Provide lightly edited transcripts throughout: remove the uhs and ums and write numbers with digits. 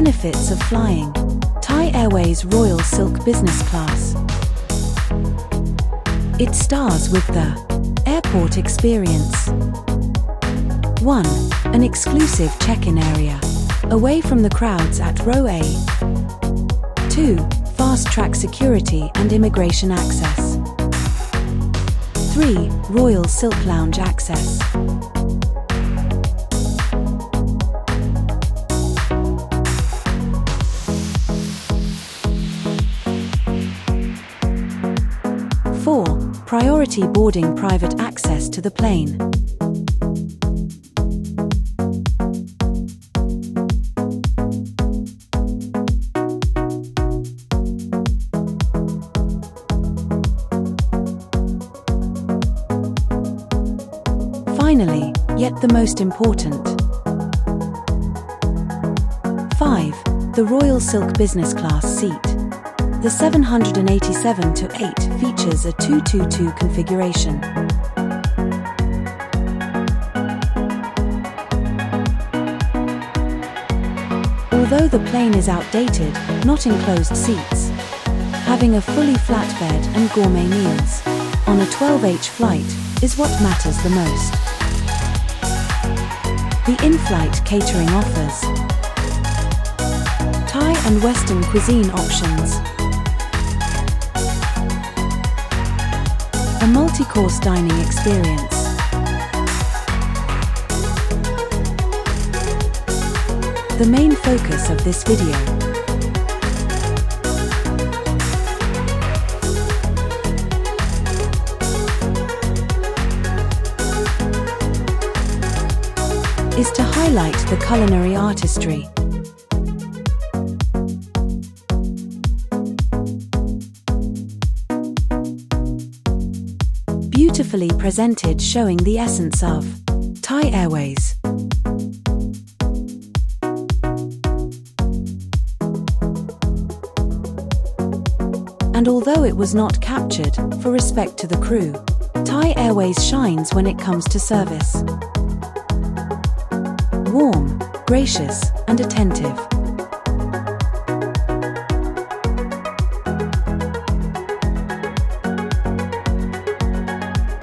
Benefits of flying Thai Airways Royal Silk Business Class. It stars with the airport experience. 1. An exclusive check-in area, away from the crowds at row A. 2. Fast-track security and immigration access. 3. Royal Silk Lounge access. Priority boarding, private access to the plane. Finally, yet the most important. 5. The Royal Silk Business Class seat. The 787-8 features a 222 configuration. Although the plane is outdated, not enclosed seats, having a fully flat bed and gourmet meals on a 12H flight is what matters the most. The in-flight catering offers Thai and Western cuisine options, a multi-course dining experience. The main focus of this video is to highlight the culinary artistry. Beautifully presented, showing the essence of Thai Airways. And although it was not captured, for respect to the crew, Thai Airways shines when it comes to service. Warm, gracious, and attentive.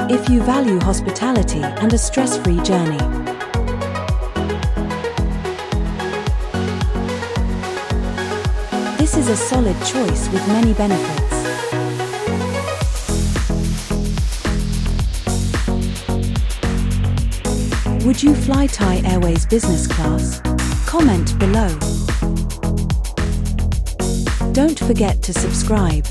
If you value hospitality and a stress-free journey, this is a solid choice with many benefits. Would you fly Thai Airways business class? Comment below. Don't forget to subscribe.